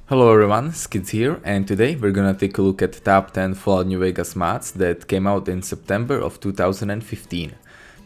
Hello everyone, Skids here, and today we're gonna take a look at top 10 Fallout New Vegas mods that came out in September of 2015.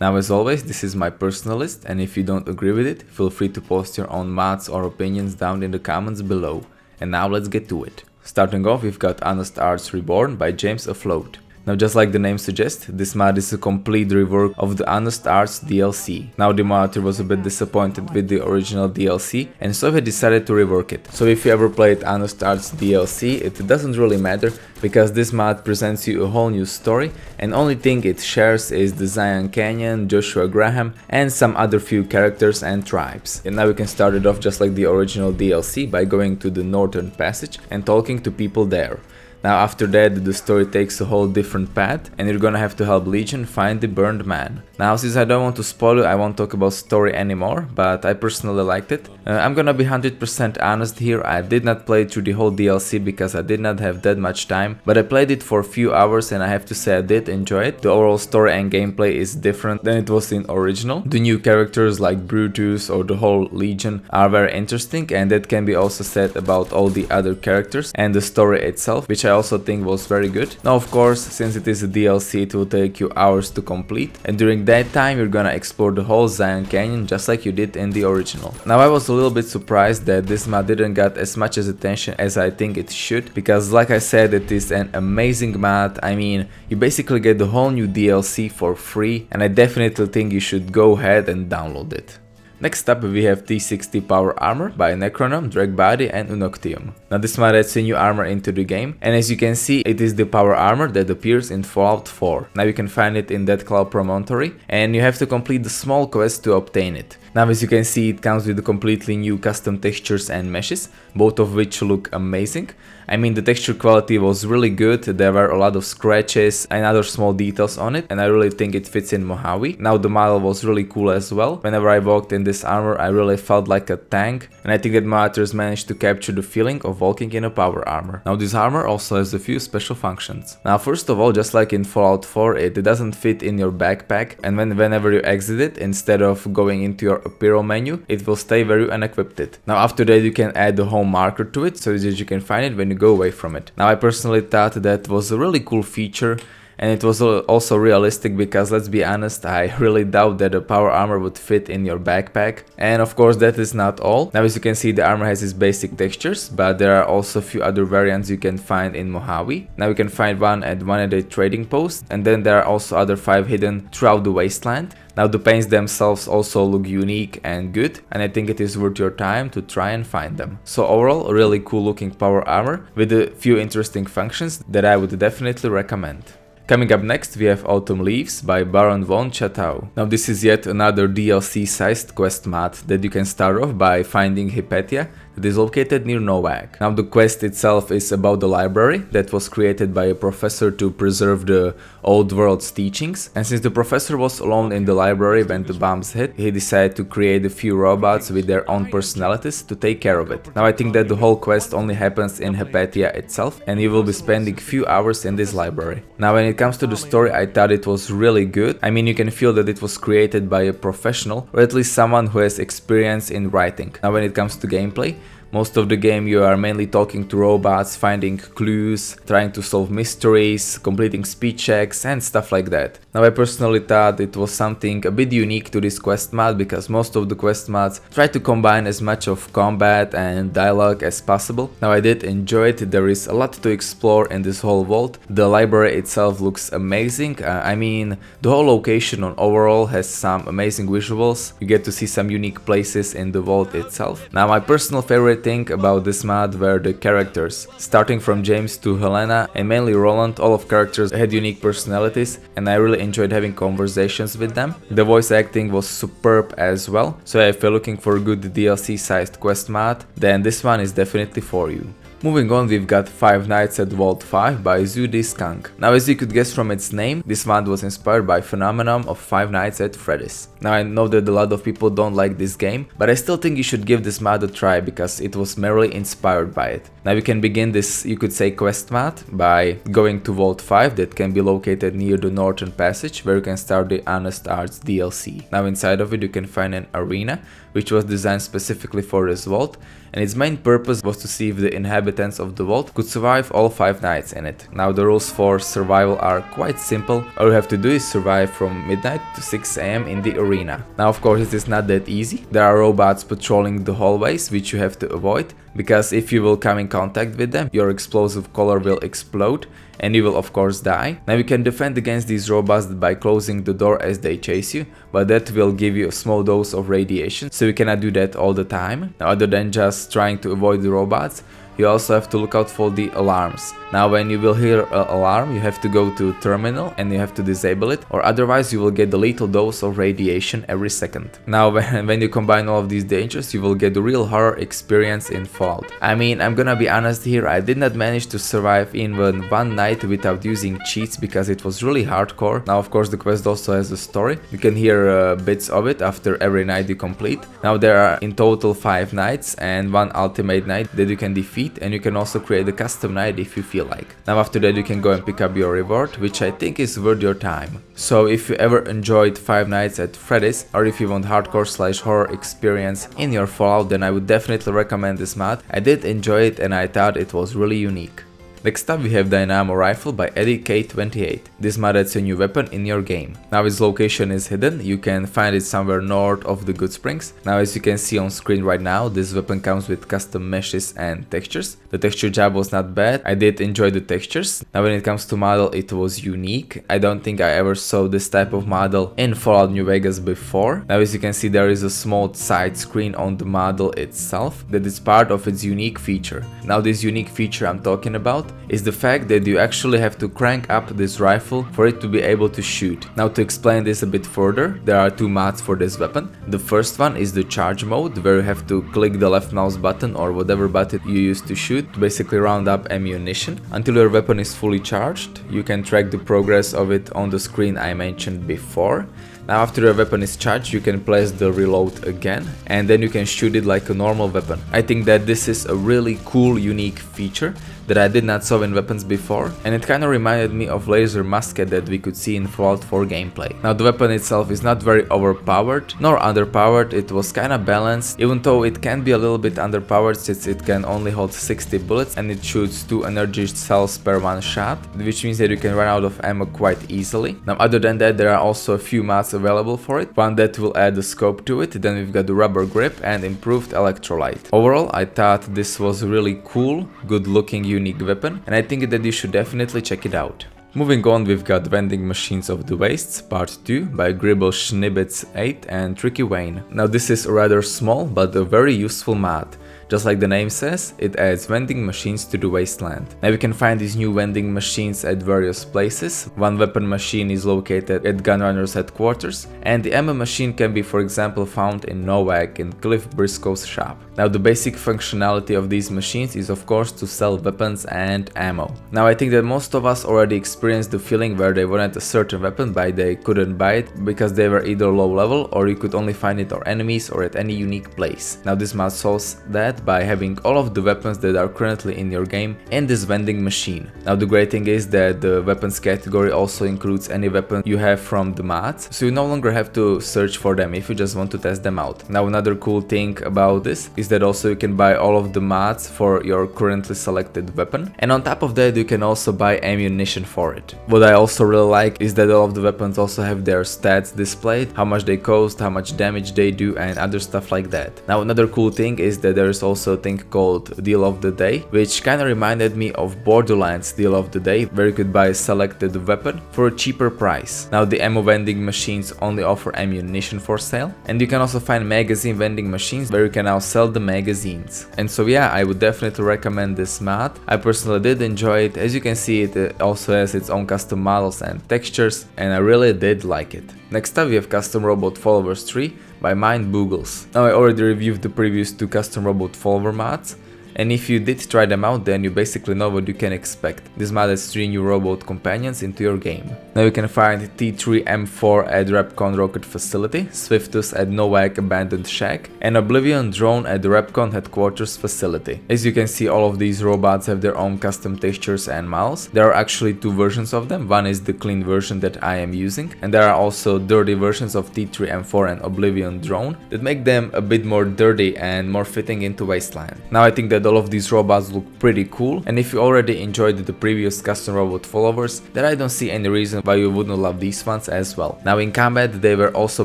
Now as always, this is my personal list, and if you don't agree with it, feel free to post your own mods or opinions down in the comments below. And now let's get to it. Starting off, we've got Honest Art's Reborn by JamesAfloat. Now just like the name suggests, this mod is a complete rework of the Honest Arts DLC. Now the modder was a bit disappointed with the original DLC and so he decided to rework it. So if you ever played Honest Arts DLC, it doesn't really matter because this mod presents you a whole new story and only thing it shares is the Zion Canyon, Joshua Graham and some other few characters and tribes. And now we can start it off just like the original DLC by going to the Northern Passage and talking to people there. Now after that the story takes a whole different path and you're gonna have to help Legion find the burned man. Now since I don't want to spoil it, I won't talk about story anymore, but I personally liked it. I'm gonna be 100% honest here, I did not play through the whole DLC because I did not have that much time, but I played it for a few hours and I have to say I did enjoy it. The overall story and gameplay is different than it was in original. The new characters like Brutus or the whole Legion are very interesting and that can be also said about all the other characters and the story itself, which I also think was very good. Now of course, since it is a DLC, it will take you hours to complete and during that time you're gonna explore the whole Zion Canyon just like you did in the original. Now I was a little bit surprised that this mod didn't get as much as attention as I think it should, because like I said, it is an amazing mod. I mean, you basically get the whole new DLC for free and I definitely think you should go ahead and download it. Next up we have T60 Power Armor by Nekronom, Dragbody and Unoctium. Now this mod adds a new armor into the game and as you can see it is the power armor that appears in Fallout 4. Now you can find it in that cloud promontory and you have to complete the small quest to obtain it. Now as you can see it comes with completely new custom textures and meshes, both of which look amazing. I mean the texture quality was really good, there were a lot of scratches and other small details on it and I really think it fits in Mojave. Now the model was really cool as well. Whenever I walked in this armor I really felt like a tank and I think that modders managed to capture the feeling of walking in a power armor. Now this armor also has a few special functions. Now first of all, just like in Fallout 4, it doesn't fit in your backpack and whenever you exit it, instead of going into your apparel menu, it will stay where you unequipped it. Now after that you can add the home marker to it so that you can find it when you go away from it. Now I personally thought that was a really cool feature and it was also realistic because let's be honest, I really doubt that a power armor would fit in your backpack. And of course that is not all. Now as you can see the armor has its basic textures, but there are also a few other variants you can find in Mojave. Now you can find one at one of the trading posts and then there are also other 5 hidden throughout the Wasteland. Now the paints themselves also look unique and good and I think it is worth your time to try and find them. So overall a really cool looking power armor with a few interesting functions that I would definitely recommend. Coming up next we have Autumn Leaves by BaronVonChateau. Now this is yet another DLC sized quest mod that you can start off by finding Hypatia that is located near Novak. Now the quest itself is about the library that was created by a professor to preserve the old world's teachings, and since the professor was alone in the library when the bombs hit, he decided to create a few robots with their own personalities to take care of it. Now I think that the whole quest only happens in Hypatia itself and you will be spending few hours in this library. Now when it comes to the story, I thought it was really good. I mean you can feel that it was created by a professional or at least someone who has experience in writing. Now when it comes to gameplay, most of the game you are mainly talking to robots, finding clues, trying to solve mysteries, completing speed checks and stuff like that. Now I personally thought it was something a bit unique to this quest mod because most of the quest mods try to combine as much of combat and dialogue as possible. Now I did enjoy it, there is a lot to explore in this whole vault. The library itself looks amazing, I mean the whole location on overall has some amazing visuals, you get to see some unique places in the vault itself. Now my personal favorite thing about this mod were the characters. Starting from James to Helena and mainly Roland, all of characters had unique personalities and I really enjoyed having conversations with them. The voice acting was superb as well, so if you're looking for a good DLC sized quest mod, then this one is definitely for you. Moving on, we've got Five Nights at Vault 5 by ZuTheSkunk. Now, as you could guess from its name, this mod was inspired by Phenomenon of Five Nights at Freddy's. Now, I know that a lot of people don't like this game, but I still think you should give this mod a try because it was merely inspired by it. Now, you can begin this, you could say, quest mod by going to Vault 5 that can be located near the Northern Passage, where you can start the Honest Arts DLC. Now, inside of it you can find an arena which was designed specifically for this vault, and its main purpose was to see if the inhabitants of the vault could survive all 5 nights in it. Now, the rules for survival are quite simple. All you have to do is survive from midnight to 6 AM in the arena. Now, of course, it is not that easy. There are robots patrolling the hallways which you have to avoid, because if you will come in contact with them, your explosive collar will explode and you will of course die. Now, you can defend against these robots by closing the door as they chase you, but that will give you a small dose of radiation, so you cannot do that all the time. Now, other than just trying to avoid the robots, you also have to look out for the alarms. Now, when you will hear an alarm, you have to go to terminal and you have to disable it, or otherwise you will get a lethal dose of radiation every second. Now, when you combine all of these dangers, you will get a real horror experience in Fallout. I mean, I'm gonna be honest here, I did not manage to survive even one night without using cheats because it was really hardcore. Now, of course, the quest also has a story. You can hear bits of it after every night you complete. Now, there are in total 5 nights and 1 ultimate night that you can defeat, and you can also create a custom night if you feel like. Now, after that you can go and pick up your reward, which I think is worth your time. So if you ever enjoyed Five Nights at Freddy's, or if you want hardcore / horror experience in your Fallout, then I would definitely recommend this mod. I did enjoy it and I thought it was really unique. Next up we have the Enamel Rifle by EddieK28. This mod adds a new weapon in your game. Now, its location is hidden, you can find it somewhere north of the Good Springs. Now, as you can see on screen right now, this weapon comes with custom meshes and textures. The texture job was not bad, I did enjoy the textures. Now, when it comes to model, it was unique. I don't think I ever saw this type of model in Fallout New Vegas before. Now, as you can see, there is a small side screen on the model itself that is part of its unique feature. Now, this unique feature I'm talking about is the fact that you actually have to crank up this rifle for it to be able to shoot. Now, to explain this a bit further, there are 2 mods for this weapon. The first one is the charge mode, where you have to click the left mouse button or whatever button you use to shoot to basically round up ammunition until your weapon is fully charged. You can track the progress of it on the screen I mentioned before. Now, after your weapon is charged, you can place the reload again, and then you can shoot it like a normal weapon. I think that this is a really cool, unique feature that I did not saw in weapons before, and it kinda reminded me of laser musket that we could see in Fallout 4 gameplay. Now, the weapon itself is not very overpowered nor underpowered, it was kinda balanced, even though it can be a little bit underpowered since it can only hold 60 bullets and it shoots 2 energy cells per 1 shot, which means that you can run out of ammo quite easily. Now, other than that, there are also a few mods available for it. One that will add a scope to it, then we've got the rubber grip and improved electrolyte. Overall, I thought this was a really cool, good looking, unique weapon, and I think that you should definitely check it out. Moving on, we've got Vending Machines of the Wastes Part 2 by Gribble8 and TrickyVein. Now, this is rather small but a very useful mod. Just like the name says, it adds vending machines to the Wasteland. Now, you can find these new vending machines at various places. One weapon machine is located at Gunrunner's headquarters, and the ammo machine can be, for example, found in Novak in Cliff Briscoe's shop. Now, the basic functionality of these machines is of course to sell weapons and ammo. Now, I think that most of us already experienced the feeling where they wanted a certain weapon but they couldn't buy it because they were either low level or you could only find it on enemies or at any unique place. Now, this mod solves that by having all of the weapons that are currently in your game in this vending machine. Now, the great thing is that the weapons category also includes any weapon you have from the mods, so you no longer have to search for them if you just want to test them out. Now, another cool thing about this is that also you can buy all of the mods for your currently selected weapon, and on top of that you can also buy ammunition for it. What I also really like is that all of the weapons also have their stats displayed, how much they cost, how much damage they do, and other stuff like that. Now, another cool thing is that there is also a thing called Deal of the Day, which kinda reminded me of Borderlands Deal of the Day, where you could buy a selected weapon for a cheaper price. Now, the ammo vending machines only offer ammunition for sale, and you can also find magazine vending machines where you can now sell the magazines. And so yeah, I would definitely recommend this mod. I personally did enjoy it. As you can see, it also has its own custom models and textures, and I really did like it. Next up we have Custom Robot Followers 3 by Mindboggles. Now, I already reviewed the previous 2 Custom Robot Follower mods, And if you did try them out, then you basically know what you can expect. This mod has 3 new robot companions into your game. Now you can find T3M4 at Repcon Rocket Facility, Swiftus at Novak Abandoned Shack, and Oblivion Drone at the Repcon Headquarters Facility. As you can see, all of these robots have their own custom textures and models. There are actually 2 versions of them. One is the clean version that I am using, and there are also dirty versions of T3M4 and Oblivion Drone that make them a bit more dirty and more fitting into Wasteland. Now I think that all of these robots look pretty cool, and if you already enjoyed the previous custom robot followers, then I don't see any reason why you wouldn't love these ones as well. Now in combat they were also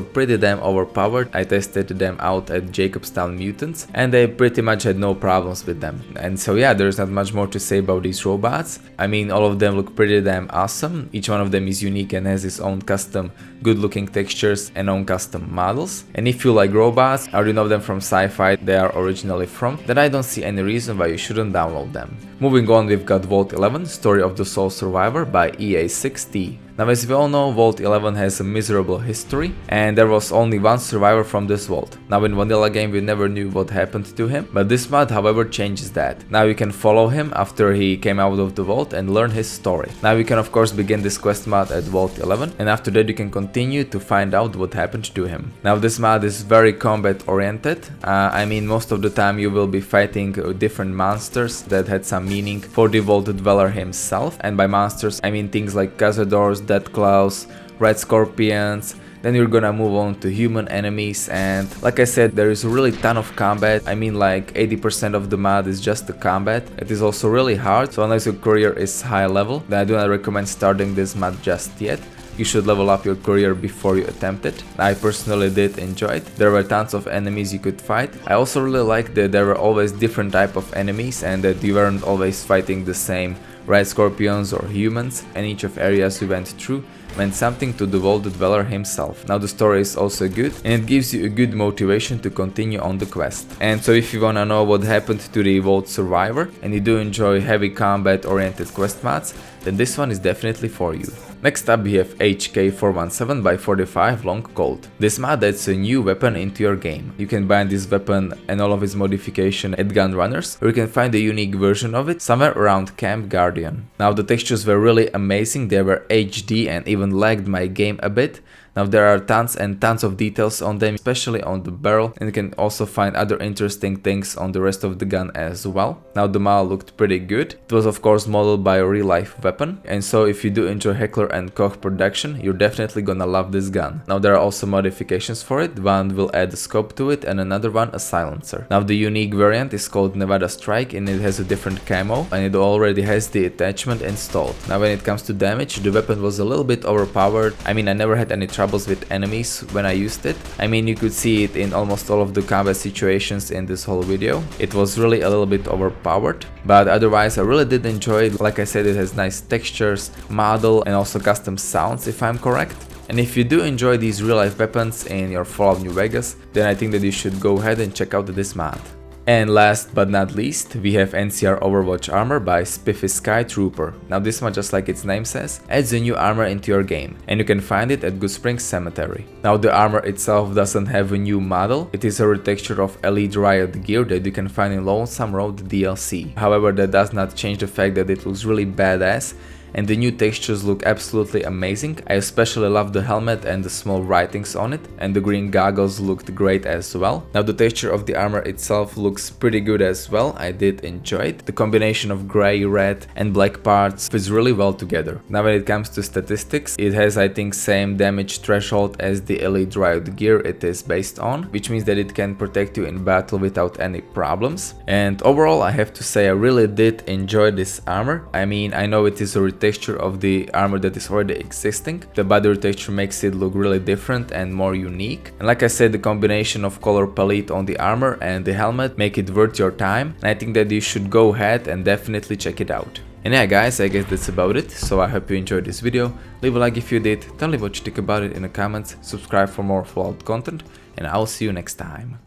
pretty damn overpowered. I tested them out at Jacobstown Mutants and they pretty much had no problems with them. And so yeah, there's not much more to say about these robots. I mean, all of them look pretty damn awesome. Each one of them is unique and has its own custom good looking textures and own custom models. And if you like robots or you know them from sci-fi they are originally from, then I don't see any reason why you shouldn't download them. Moving on, we've got Vault 11, Story of the Sole Survivor by EA6T. Now as we all know, Vault 11 has a miserable history and there was only one survivor from this vault. Now in vanilla game we never knew what happened to him, but this mod however changes that. Now you can follow him after he came out of the vault and learn his story. Now you can of course begin this quest mod at Vault 11 and after that you can continue to find out what happened to him. Now this mod is very combat oriented. I mean, most of the time you will be fighting different monsters that had some meaning for the Vault Dweller himself, and by monsters I mean things like Cazadors, Deathclaws, Red Scorpions. Then you're gonna move on to human enemies, and like I said, there is a really ton of combat. I mean, like 80% of the mod is just the combat. It is also really hard, so unless your career is high level, then I do not recommend starting this mod just yet. You should level up your career before you attempt it. I personally did enjoy it. There were tons of enemies you could fight. I also really liked that there were always different type of enemies and that you weren't always fighting the same Red Scorpions or humans, and each of areas we went through meant something to the Vault Dweller himself. Now the story is also good and it gives you a good motivation to continue on the quest. And so if you wanna know what happened to the Vault Survivor and you do enjoy heavy combat oriented quest mods, then this one is definitely for you. Next up we have HK417 by 45 Long Colt. This mod adds a new weapon into your game. You can buy this weapon and all of its modification at Gun Runners, or you can find a unique version of it somewhere around Camp Guardian. Now the textures were really amazing, they were HD and even lagged my game a bit. Now there are tons and tons of details on them, especially on the barrel, and you can also find other interesting things on the rest of the gun as well. Now the model looked pretty good. It was of course modeled by a real life weapon, and so if you do enjoy Heckler & Koch production, you're definitely gonna love this gun. Now there are also modifications for it. One will add a scope to it and another one a silencer. Now the unique variant is called Nevada Strike and it has a different camo and it already has the attachment installed. Now when it comes to damage, the weapon was a little bit overpowered. I mean, I never had any trouble with enemies when I used it. I mean, you could see it in almost all of the combat situations in this whole video. It was really a little bit overpowered, but otherwise I really did enjoy it. Like I said, it has nice textures, model and also custom sounds if I'm correct. And if you do enjoy these real life weapons in your Fallout New Vegas, then I think that you should go ahead and check out this mod. And last but not least, we have NCR Overwatch Armor by Spiffyskytrooper. Now this one, just like its name says, adds a new armor into your game, and you can find it at Good Springs Cemetery. Now the armor itself doesn't have a new model, it is a retexture of Elite Riot gear that you can find in Lonesome Road DLC. However, that does not change the fact that it looks really badass, and the new textures look absolutely amazing. I especially love the helmet and the small writings on it, and the green goggles looked great as well. Now the texture of the armor itself looks pretty good as well, I did enjoy it. The combination of grey, red and black parts fits really well together. Now when it comes to statistics, it has I think same damage threshold as the Elite Riot gear it is based on, which means that it can protect you in battle without any problems. And overall I have to say I really did enjoy this armor. I mean, I know it is a texture of the armor that is already existing. The body texture makes it look really different and more unique, and like I said, the combination of color palette on the armor and the helmet make it worth your time, and I think that you should go ahead and definitely check it out. And yeah guys, I guess that's about it, so I hope you enjoyed this video. Leave a like if you did, tell me what you think about it in the comments, subscribe for more Fallout content, and I'll see you next time.